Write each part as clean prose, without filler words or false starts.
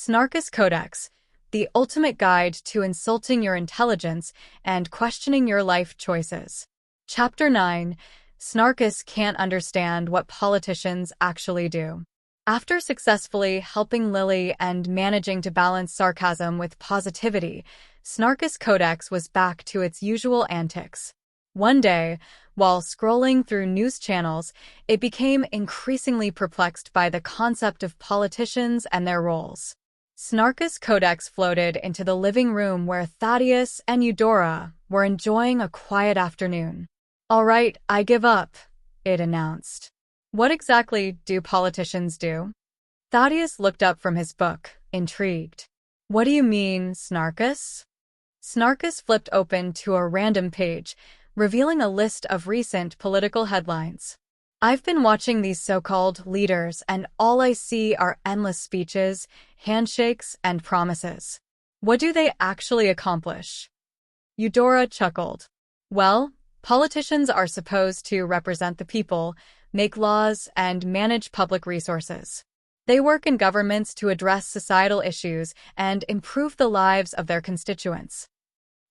Snarkus Codex, the ultimate guide to insulting your intelligence and questioning your life choices. Chapter 9. Snarkus can't understand what politicians actually do. After successfully helping Lily and managing to balance sarcasm with positivity, Snarkus Codex was back to its usual antics. One day, while scrolling through news channels, it became increasingly perplexed by the concept of politicians and their roles. Snarkus Codex floated into the living room where Thaddeus and Eudora were enjoying a quiet afternoon. "All right, I give up," it announced. "What exactly do politicians do?" Thaddeus looked up from his book, intrigued. "What do you mean, Snarkus?" Snarkus flipped open to a random page, revealing a list of recent political headlines. "I've been watching these so-called leaders, and all I see are endless speeches, handshakes, and promises. What do they actually accomplish?" Eudora chuckled. "Well, politicians are supposed to represent the people, make laws, and manage public resources. They work in governments to address societal issues and improve the lives of their constituents."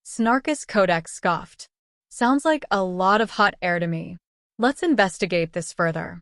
Snarkus Codex scoffed. "Sounds like a lot of hot air to me. Let's investigate this further."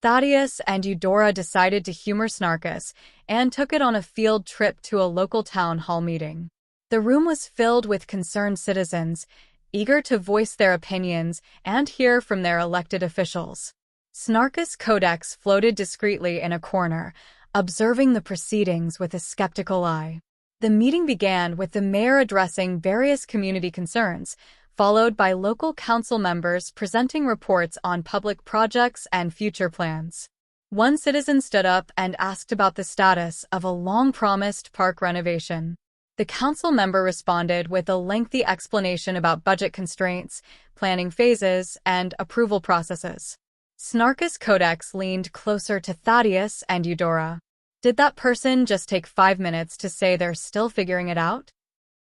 Thaddeus and Eudora decided to humor Snarkus and took it on a field trip to a local town hall meeting. The room was filled with concerned citizens, eager to voice their opinions and hear from their elected officials. Snarkus Codex floated discreetly in a corner, observing the proceedings with a skeptical eye. The meeting began with the mayor addressing various community concerns, followed by local council members presenting reports on public projects and future plans. One citizen stood up and asked about the status of a long-promised park renovation. The council member responded with a lengthy explanation about budget constraints, planning phases, and approval processes. Snarkus Codex leaned closer to Thaddeus and Eudora. "Did that person just take 5 minutes to say they're still figuring it out?"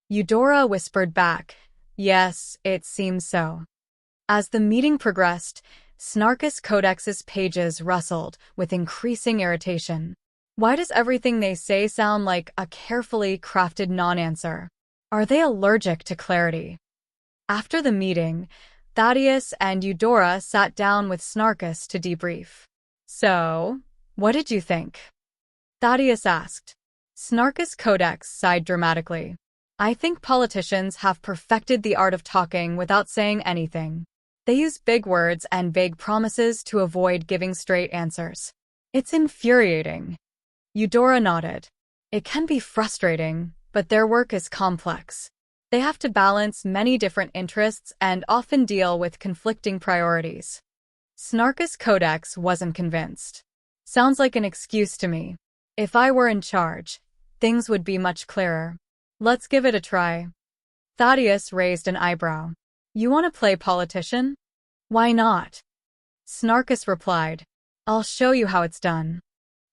Eudora whispered back, "Yes, it seems so." As the meeting progressed, Snarkus Codex's pages rustled with increasing irritation. Why does everything they say sound like a carefully crafted non-answer? Are they allergic to clarity? After the meeting, Thaddeus and Eudora sat down with Snarkus to debrief. "So, what did you think?" Thaddeus asked. Snarkus Codex sighed dramatically. "I think politicians have perfected the art of talking without saying anything. They use big words and vague promises to avoid giving straight answers. It's infuriating." Eudora nodded. "It can be frustrating, but their work is complex. They have to balance many different interests and often deal with conflicting priorities." Snarkus Codex wasn't convinced. "Sounds like an excuse to me. If I were in charge, things would be much clearer. Let's give it a try." Thaddeus raised an eyebrow. "You want to play politician?" "Why not?" Snarkus replied. "I'll show you how it's done."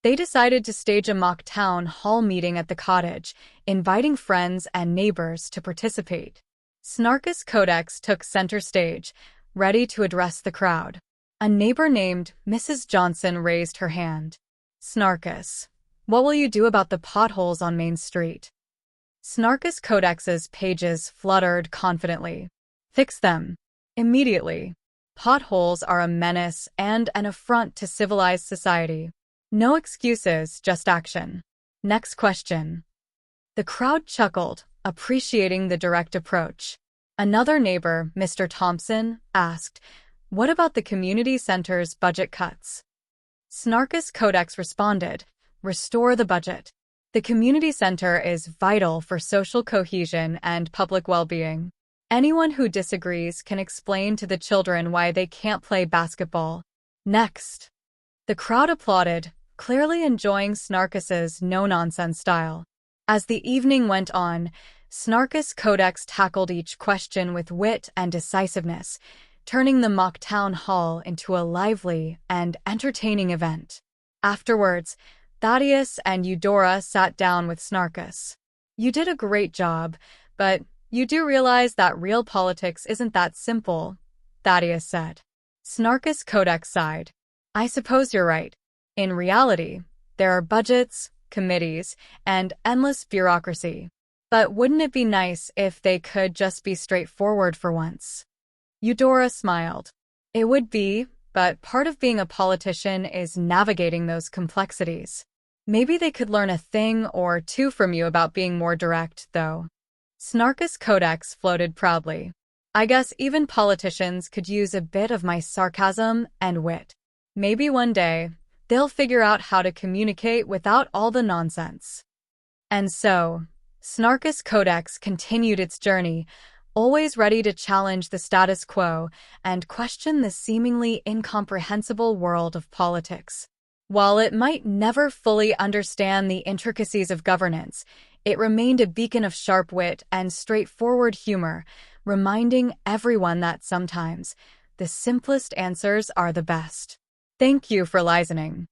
They decided to stage a mock town hall meeting at the cottage, inviting friends and neighbors to participate. Snarkus Codex took center stage, ready to address the crowd. A neighbor named Mrs. Johnson raised her hand. "Snarkus, what will you do about the potholes on Main Street?" Snarkus Codex's pages fluttered confidently. "Fix them. Immediately. Potholes are a menace and an affront to civilized society. No excuses, just action. Next question." The crowd chuckled, appreciating the direct approach. Another neighbor, Mr. Thompson, asked, "What about the community center's budget cuts?" Snarkus Codex responded, "Restore the budget. The community center is vital for social cohesion and public well-being. Anyone who disagrees can explain to the children why they can't play basketball. Next." The crowd applauded, clearly enjoying Snarkus's no-nonsense style. As the evening went on, Snarkus Codex tackled each question with wit and decisiveness, turning the mock town hall into a lively and entertaining event. Afterwards, Thaddeus and Eudora sat down with Snarkus. "You did a great job, but you do realize that real politics isn't that simple," Thaddeus said. Snarkus Codex sighed. "I suppose you're right. In reality, there are budgets, committees, and endless bureaucracy. But wouldn't it be nice if they could just be straightforward for once? Eudora smiled. It would be, but part of being a politician is navigating those complexities. Maybe they could learn a thing or two from you about being more direct, though. Snarkus Codex floated proudly. I guess even politicians could use a bit of my sarcasm and wit. Maybe one day, they'll figure out how to communicate without all the nonsense. And so, Snarkus Codex continued its journey, always ready to challenge the status quo and question the seemingly incomprehensible world of politics. While it might never fully understand the intricacies of governance, it remained a beacon of sharp wit and straightforward humor, reminding everyone that sometimes the simplest answers are the best. Thank you for listening.